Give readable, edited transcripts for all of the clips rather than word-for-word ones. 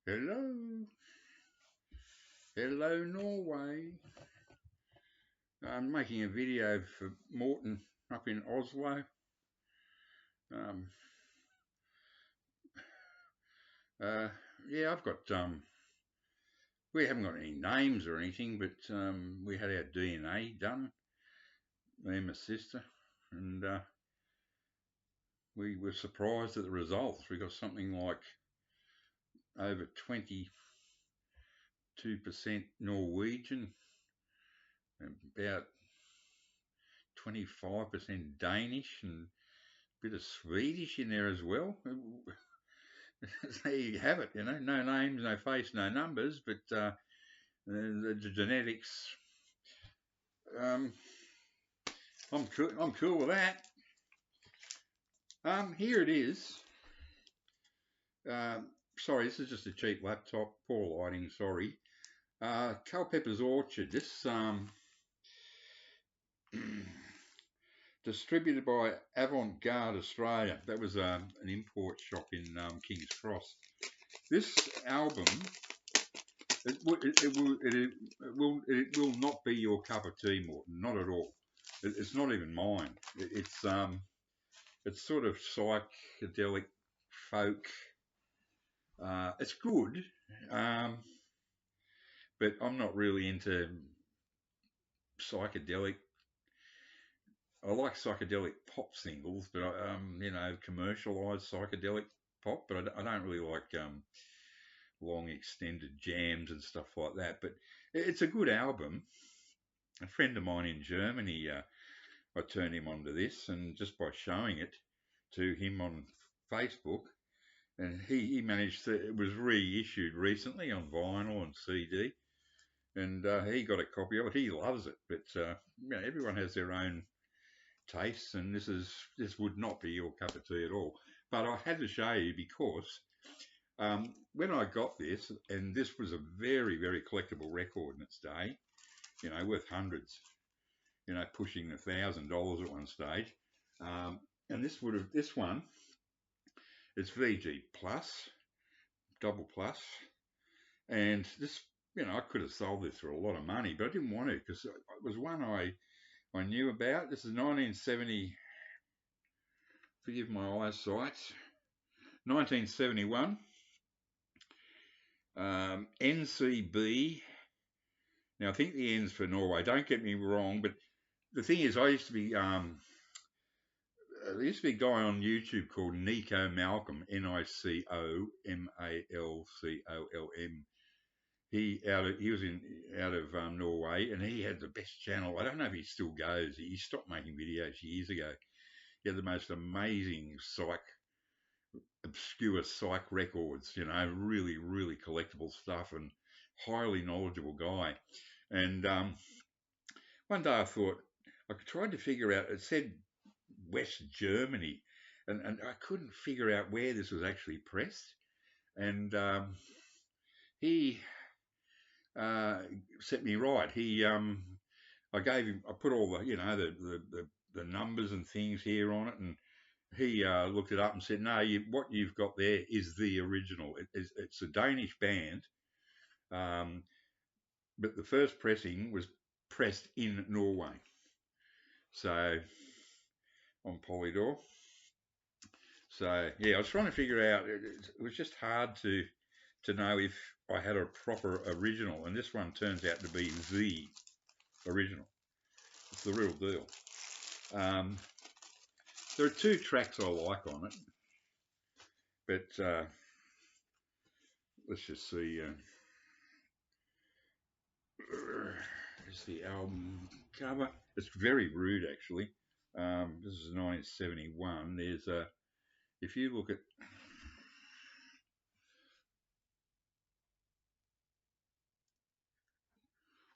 Hello, hello Norway. I'm making a video for Morten up in Oslo. Um, uh, yeah, I've got we haven't got any names or anything, but we had our DNA done, me and my sister, and we were surprised at the results. We got something like over 22% Norwegian, and about 25% Danish, and a bit of Swedish in there as well. There you have it, no names, no face, no numbers, but the genetics. Um, I'm cool with that. Here it is. Sorry, this is just a cheap laptop. Poor lighting. Sorry. Culpepper's Orchard. This distributed by Avant Garde Australia. That was an import shop in King's Cross. This album, it will not be your cup of tea, Morten. Not at all. It's not even mine. It's sort of psychedelic folk. It's good, but I'm not really into psychedelic. I like psychedelic pop singles, but commercialized psychedelic pop. But I don't really like long extended jams and stuff like that. But it's a good album. A friend of mine in Germany, I turned him onto this, and just by showing it to him on Facebook, and he managed to. It was reissued recently on vinyl and CD, and he got a copy of it. He loves it, but everyone has their own tastes, and this would not be your cup of tea at all. But I had to show you because when I got this, and this was a very, very collectible record in its day, worth hundreds, pushing $1,000 at one stage. And this one, it's VG plus, double plus, and this, I could have sold this for a lot of money, but I didn't want to because it was one I knew about. This is 1970. Forgive my eyesight. 1971. NCB. Now I think the N's for Norway. Don't get me wrong, but the thing is, there used to be a guy on YouTube called Nico Malcolm, NICOMALCOLM. He was out of Norway, and he had the best channel. I don't know if he still goes. He stopped making videos years ago. He had the most amazing obscure psych records. Really, really collectible stuff, and highly knowledgeable guy. And one day I thought I tried to figure out. It said West Germany, and I couldn't figure out where this was actually pressed. And he set me right. I put all the numbers and things here on it, and he looked it up and said, no, what you've got there is the original. It's a Danish band, but the first pressing was pressed in Norway. So on Polydor. So yeah, I was trying to figure out. It was just hard to know if I had a proper original, and this one turns out to be the original. It's the real deal. There are two tracks I like on it, but let's just see. Is the album cover? It's very rude, actually. This is 1971. There's if you look at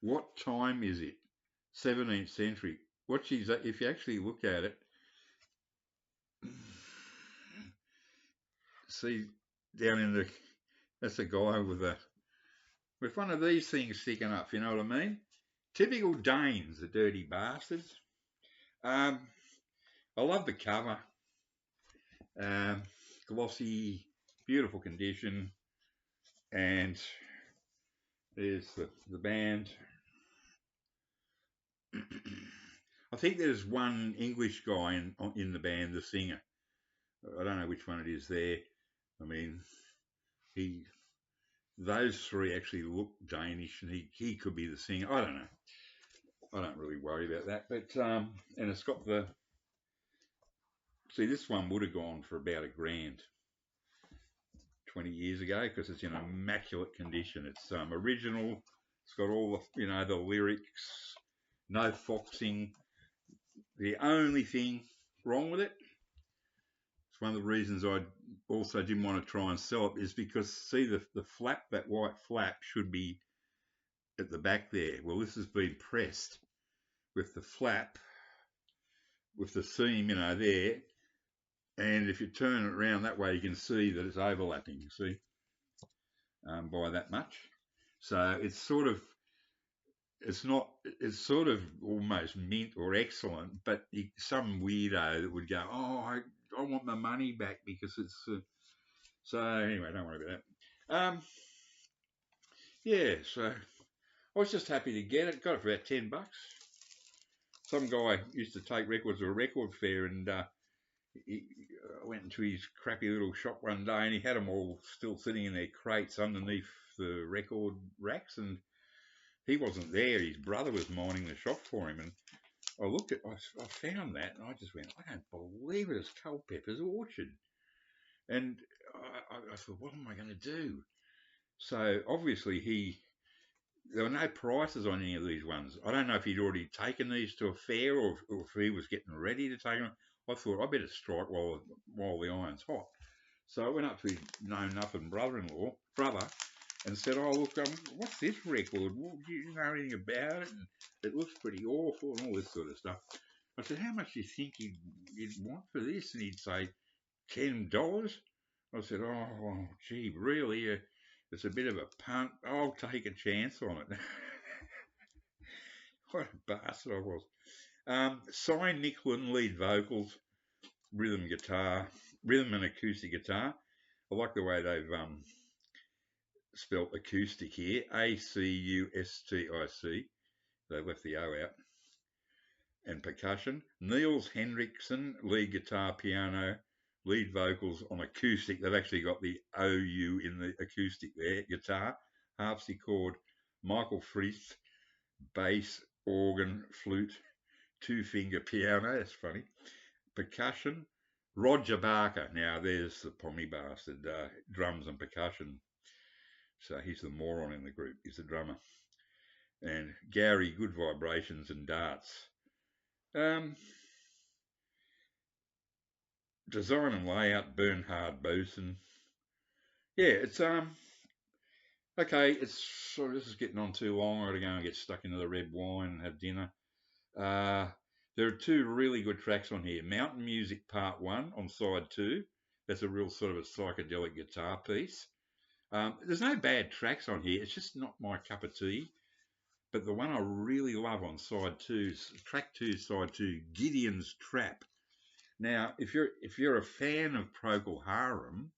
what time is it? 17th century. If you actually look at it, see down in that's a guy with one of these things sticking up. You know what I mean? Typical Danes, the dirty bastards. I love the cover. Glossy, beautiful condition. And there's the band. I think there's one English guy in the band, the singer. I don't know which one it is there. I mean, he those three actually look Danish, and he could be the singer. I don't know. I don't really worry about that. But and it's got the see this one would have gone for about $1,000 20 years ago because it's in immaculate condition. It's original. It's got all the lyrics, no foxing. The only thing wrong with it, it's one of the reasons I also didn't want to try and sell it, is because see the flap, that white flap should be at the back there. Well, this has been pressed with the flap, with the seam, there. And if you turn it around that way, you can see that it's overlapping, you see, by that much. So it's not, it's sort of almost mint or excellent, but some weirdo that would go, oh, I want my money back because it's, so anyway, don't worry about that. Yeah, so I was just happy to get it. Got it for about $10. Some guy used to take records to a record fair, and he went into his crappy little shop one day, and he had them all still sitting in their crates underneath the record racks, and he wasn't there. His brother was minding the shop for him, and I found that, and I just went, I don't believe it. It's Culpepper's Orchard, and I thought, what am I going to do? So obviously there were no prices on any of these ones. I don't know if he'd already taken these to a fair or if he was getting ready to take them. I thought I better strike while the iron's hot. So I went up to his know-nothing brother, and said, oh, look, what's this record? Do you know anything about it? And it looks pretty awful and all this sort of stuff. I said, how much do you think you'd want for this? And he'd say, $10. I said, oh, well, gee, really? It's a bit of a punt. I'll take a chance on it. What a bastard I was. Cy Nicklin, lead vocals, rhythm and acoustic guitar. I like the way they've spelt acoustic here, Acustic. They left the O out. And percussion. Niels Henriksen, lead guitar, piano, lead vocals on acoustic. They've actually got the OU in the acoustic there. Guitar, harpsichord, Michael Frith, bass, organ, flute, two-finger piano. That's funny. Percussion, Roger Barker. Now there's the pommy bastard, drums and percussion. So he's the moron in the group. He's the drummer. And Gary, good vibrations and darts. Design and layout, Bernhard Boson. Yeah, it's okay. It's sorry, this is getting on too long. I gotta go and get stuck into the red wine and have dinner. There are two really good tracks on here. Mountain Music Part 1 on side 2. That's a real sort of a psychedelic guitar piece. There's no bad tracks on here. It's just not my cup of tea. But the one I really love on side 2 is track 2, side 2, Gideon's Trap. Now, if you're a fan of Procol Harum,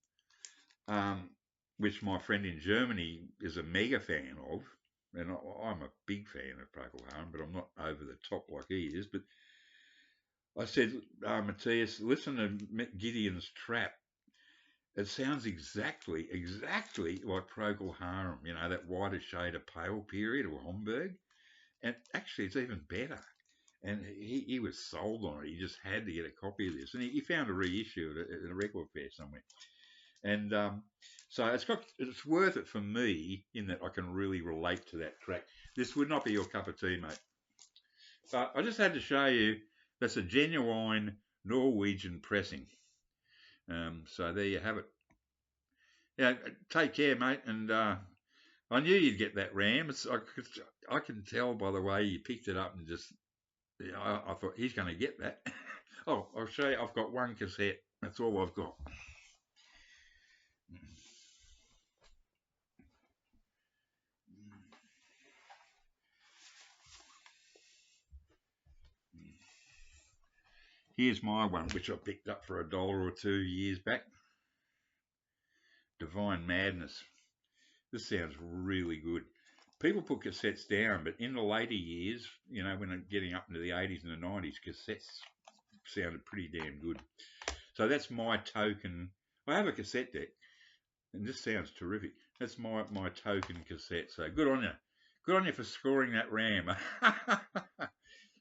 which my friend in Germany is a mega fan of, and I'm a big fan of Procol Harum, but I'm not over the top like he is. But I said, Matthias, listen to Gideon's Trap. It sounds exactly like Procol Harum, that whiter shade of pale period of Homburg. And actually, it's even better. And he was sold on it. He just had to get a copy of this. And he found a reissue at a record fair somewhere. And so it's worth it for me in that I can really relate to that track. This would not be your cup of tea, mate. But I just had to show you that's a genuine Norwegian pressing. So there you have it. Yeah, take care, mate. And I knew you'd get that Ram. I can tell by the way you picked it up and just, I thought he's going to get that. Oh, I'll show you. I've got one cassette. That's all I've got. Here's my one, which I picked up for $1 or $2 years back. Divine Madness. This sounds really good. People put cassettes down, but in the later years, you know, when I'm getting up into the 80s and the 90s, cassettes sounded pretty damn good. So that's my token. I have a cassette deck, and this sounds terrific. That's my token cassette. So good on you. Good on you for scoring that ram.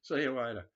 See you later.